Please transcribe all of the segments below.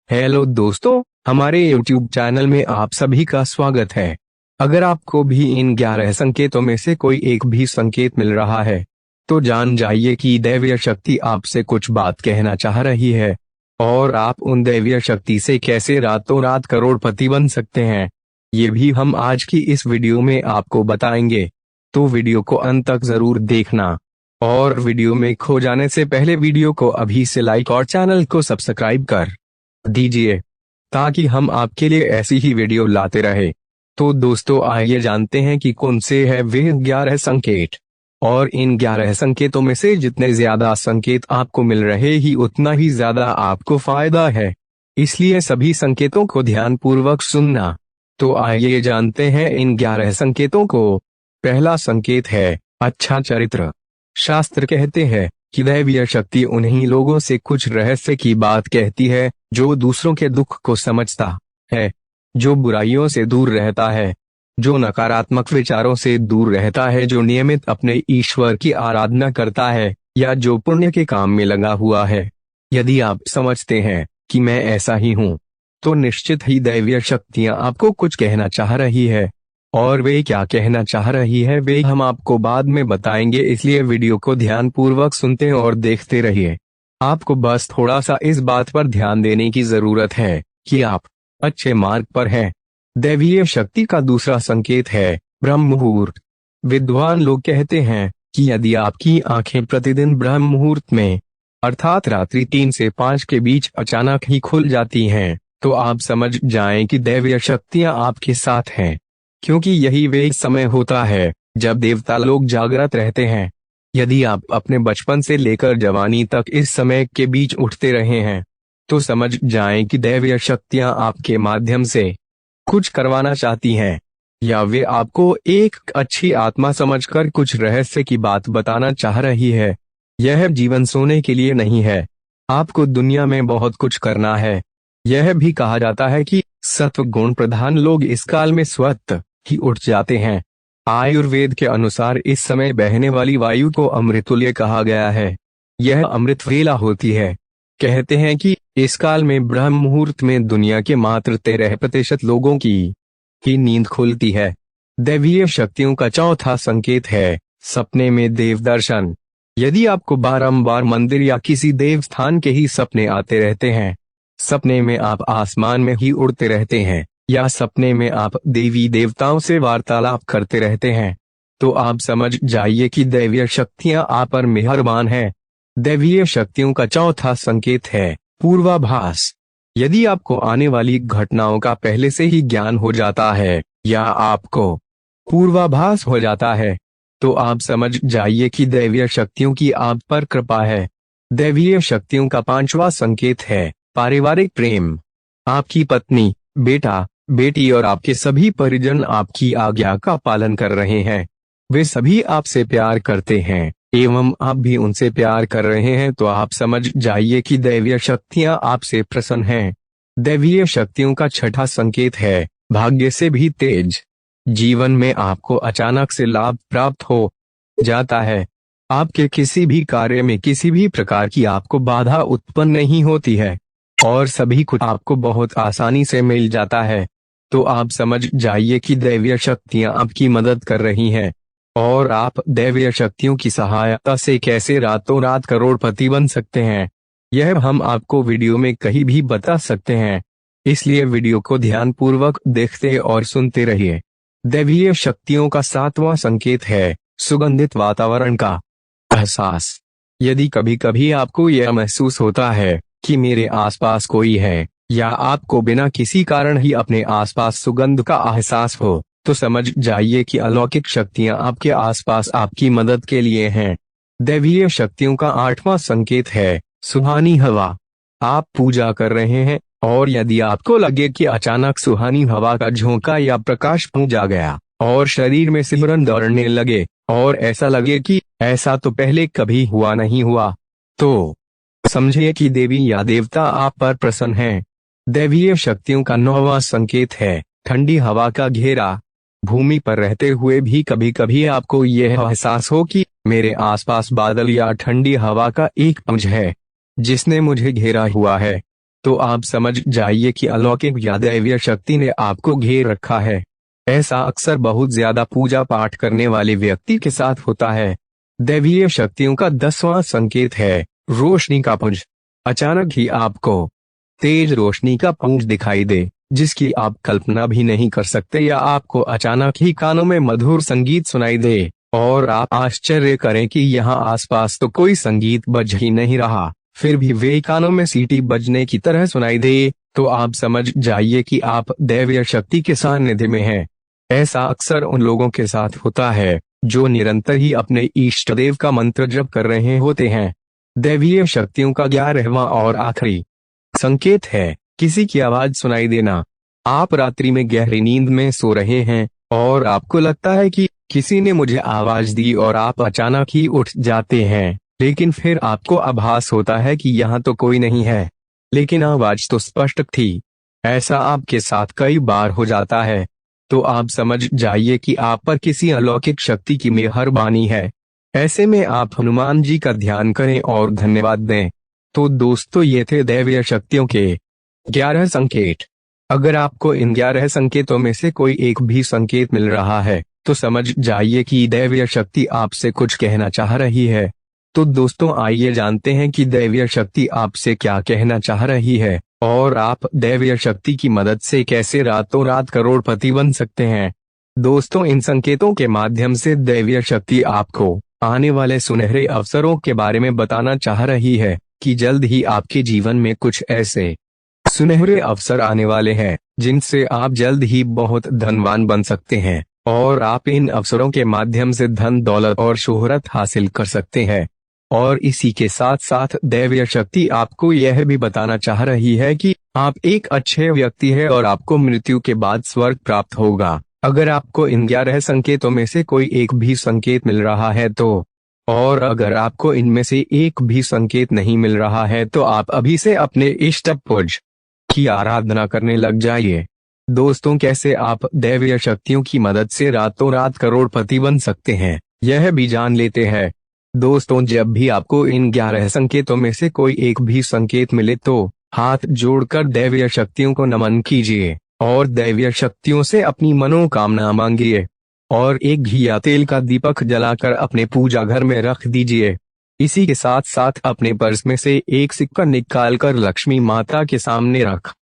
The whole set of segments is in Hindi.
हेलो दोस्तों, हमारे YouTube चैनल में आप सभी का स्वागत है। अगर आपको भी इन 11 संकेतों में से कोई एक भी संकेत मिल रहा है तो जान जाइए कि दैवीय शक्ति आपसे कुछ बात कहना चाह रही है और आप उन दैवीय शक्ति से कैसे रातों रात करोड़पति बन सकते हैं, ये भी हम आज की इस वीडियो में आपको बताएंगे। तो वीडियो को अंत तक जरूर देखना और वीडियो में खो जाने से पहले वीडियो को अभी से लाइक और चैनल को सब्सक्राइब कर दीजिए ताकि हम आपके लिए ऐसी ही वीडियो लाते रहे। तो दोस्तों, आइए जानते हैं कि कौन से हैं वे 11 संकेत। और इन 11 संकेतों में से जितने ज्यादा संकेत आपको मिल रहे ही उतना ही ज्यादा आपको फायदा है, इसलिए सभी संकेतों को ध्यानपूर्वक सुनना। तो आइए जानते हैं इन 11 संकेतों को। पहला संकेत है अच्छा चरित्र। शास्त्र कहते हैं कि दैवीय शक्ति उन्हीं लोगों से कुछ रहस्य की बात कहती है जो दूसरों के दुख को समझता है, जो बुराइयों से दूर रहता है, जो नकारात्मक विचारों से दूर रहता है, जो नियमित अपने ईश्वर की आराधना करता है या जो पुण्य के काम में लगा हुआ है। यदि आप समझते हैं कि मैं ऐसा ही हूँ तो निश्चित ही दैवीय शक्तियाँ आपको कुछ कहना चाह रही है, और वे क्या कहना चाह रही है वे हम आपको बाद में बताएंगे, इसलिए वीडियो को ध्यानपूर्वक सुनते और देखते रहिए। आपको बस थोड़ा सा इस बात पर ध्यान देने की जरूरत है कि आप अच्छे मार्ग पर हैं। दैवीय शक्ति का दूसरा संकेत है ब्रह्म मुहूर्त। विद्वान लोग कहते हैं कि यदि आपकी आंखें प्रतिदिन ब्रह्म मुहूर्त में अर्थात रात्रि 3 से 5 के बीच अचानक ही खुल जाती हैं तो आप समझ जाएं कि दैवीय शक्तियां आपके साथ हैं, क्योंकि यही वे समय होता है जब देवता लोग जागृत रहते हैं। यदि आप अपने बचपन से लेकर जवानी तक इस समय के बीच उठते रहे हैं तो समझ जाएं कि दैवीय शक्तियां आपके माध्यम से कुछ करवाना चाहती हैं, या वे आपको एक अच्छी आत्मा समझकर कुछ रहस्य की बात बताना चाह रही है। यह जीवन सोने के लिए नहीं है, आपको दुनिया में बहुत कुछ करना है। यह भी कहा जाता है कि सत्व गुण प्रधान लोग इस काल में स्वतः ही उठ जाते हैं। आयुर्वेद के अनुसार इस समय बहने वाली वायु को अमृतुल्य कहा गया है। यह अमृत वेला होती है। कहते हैं कि इस काल में ब्रह्म मुहूर्त में दुनिया के मात्र 13% लोगों की नींद खुलती है। दैवीय शक्तियों का चौथा संकेत है सपने में देव दर्शन। यदि आपको बारंबार मंदिर या किसी देव स्थान के ही सपने आते रहते हैं, सपने में आप आसमान में ही उड़ते रहते हैं, या सपने में आप देवी देवताओं से वार्तालाप करते रहते हैं, तो आप समझ जाइए कि दैवीय शक्तियां आप पर मेहरबान हैं। दैवीय शक्तियों का चौथा संकेत है पूर्वाभास। यदि आपको आने वाली घटनाओं का पहले से ही ज्ञान हो जाता है या आपको पूर्वाभास हो जाता है तो आप समझ जाइए कि दैवीय शक्तियों की आप पर कृपा है। दैवीय शक्तियों का पांचवा संकेत है पारिवारिक प्रेम। आपकी पत्नी, बेटा, बेटी और आपके सभी परिजन आपकी आज्ञा का पालन कर रहे हैं। वे सभी आपसे प्यार करते हैं एवं आप भी उनसे प्यार कर रहे हैं, तो आप समझ जाइए कि दैवीय शक्तियां आपसे प्रसन्न हैं। दैवीय शक्तियों का छठा संकेत है भाग्य से भी तेज। जीवन में आपको अचानक से लाभ प्राप्त हो जाता है। आपके किसी भी कार्य में किसी भी प्रकार की आपको बाधा उत्पन्न नहीं होती है और सभी कुछ आपको बहुत आसानी से मिल जाता है। तो आप समझ जाइए कि दैवीय शक्तियां आपकी मदद कर रही हैं और आप दैवीय शक्तियों की सहायता से कैसे रातों रात करोड़पति बन सकते हैं, यह हम आपको वीडियो में कहीं भी बता सकते हैं, इसलिए वीडियो को ध्यानपूर्वक देखते और सुनते रहिए। दैवीय शक्तियों का सातवां संकेत है सुगंधित वातावरण का एहसास। यदि कभी कभी आपको यह महसूस होता है कि मेरे आसपास कोई है, या आपको बिना किसी कारण ही अपने आसपास सुगंध का एहसास हो, तो समझ जाइए कि अलौकिक शक्तियां आपके आसपास आपकी मदद के लिए हैं। दैवीय शक्तियों का आठवां संकेत है सुहानी हवा। आप पूजा कर रहे हैं और यदि आपको लगे कि अचानक सुहानी हवा का झोंका या प्रकाश पूजा गया और शरीर में सिमरन दौड़ने लगे और ऐसा लगे कि ऐसा तो पहले कभी हुआ नहीं हुआ, तो समझिए कि देवी या देवता आप पर प्रसन्न हैं। दैवीय शक्तियों का नौवां संकेत है ठंडी हवा का घेरा। भूमि पर रहते हुए भी कभी कभी आपको यह एहसास हो कि मेरे आसपास बादल या ठंडी हवा का एक पुंज है जिसने मुझे घेरा हुआ है। तो आप समझ जाइए कि अलौकिक या दैवीय शक्ति ने आपको घेर रखा है। ऐसा अक्सर बहुत ज्यादा पूजा पाठ करने वाले व्यक्ति के साथ होता है। दैवीय शक्तियों का 10वां संकेत है रोशनी का पुंज। अचानक ही आपको तेज रोशनी का पुंज दिखाई दे, जिसकी आप कल्पना भी नहीं कर सकते, या आपको अचानक ही कानों में मधुर संगीत सुनाई दे और आप आश्चर्य करें कि यहाँ आसपास तो कोई संगीत बज ही नहीं रहा, फिर भी वे कानों में सीटी बजने की तरह सुनाई दे, तो आप समझ जाइए कि आप दैवीय शक्ति के सानिध्य में हैं। ऐसा अक्सर उन लोगों के साथ होता है जो निरंतर ही अपने इष्ट देव का मंत्र जप कर रहे होते हैं। दैवीय शक्तियों का 11वां और आखिरी संकेत है किसी की आवाज सुनाई देना। आप रात्रि में गहरी नींद में सो रहे हैं और आपको लगता है कि किसी ने मुझे आवाज दी, और आप अचानक ही उठ जाते हैं, लेकिन फिर आपको आभास होता है कि यहाँ तो कोई नहीं है, लेकिन आवाज तो स्पष्ट थी। ऐसा आपके साथ कई बार हो जाता है, तो आप समझ जाइए कि आप पर किसी अलौकिक शक्ति की मेहरबानी है। ऐसे में आप हनुमान जी का ध्यान करें और धन्यवाद दें। तो दोस्तों, ये थे दैवीय शक्तियों के 11 संकेत। अगर आपको इन 11 संकेतों में से कोई एक भी संकेत मिल रहा है, तो समझ जाइए कि दैवीय शक्ति आपसे कुछ कहना चाह रही है। तो दोस्तों, आइए जानते हैं कि दैवीय शक्ति आपसे क्या कहना चाह रही है, और आप दैवीय शक्ति की मदद से कैसे रातों रात करोड़पति बन सकते हैं। दोस्तों, इन संकेतों के माध्यम से दैवीय शक्ति आपको आने वाले सुनहरे अवसरों के बारे में बताना चाह रही है कि जल्द ही आपके जीवन में कुछ ऐसे सुनहरे अवसर आने वाले हैं जिनसे आप जल्द ही बहुत धनवान बन सकते हैं, और आप इन अवसरों के माध्यम से धन दौलत और शोहरत हासिल कर सकते हैं। और इसी के साथ साथ दैवीय शक्ति आपको यह भी बताना चाह रही है कि आप एक अच्छे व्यक्ति हैं और आपको मृत्यु के बाद स्वर्ग प्राप्त होगा। अगर आपको इन 11 संकेतों में से कोई एक भी संकेत मिल रहा है तो, और अगर आपको इनमें से एक भी संकेत नहीं मिल रहा है, तो आप अभी से अपने इष्ट पुंज की आराधना करने लग जाइए। दोस्तों, कैसे आप दैवीय शक्तियों की मदद से रातों रात करोड़पति बन सकते हैं, यह भी जान लेते हैं। दोस्तों, जब भी आपको इन 11 संकेतों में से कोई एक भी संकेत मिले, तो हाथ जोड़कर दैवीय शक्तियों को नमन कीजिए और दैवीय शक्तियों से अपनी मनोकामना मांगिए, और एक घी या तेल का दीपक जलाकर अपने पूजा घर में रख दीजिए। इसी के साथ साथ अपने पर्स में से एक सिक्का निकालकर लक्ष्मी माता के सामने रख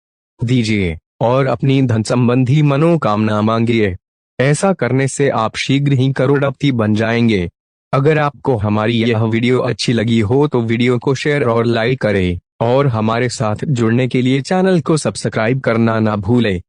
दीजिए और अपनी धन संबंधी मनोकामना मांगिए। ऐसा करने से आप शीघ्र ही करोड़पति बन जाएंगे। अगर आपको हमारी यह वीडियो अच्छी लगी हो तो वीडियो को शेयर और लाइक करें, और हमारे साथ जुड़ने के लिए चैनल को सब्सक्राइब करना ना भूलें।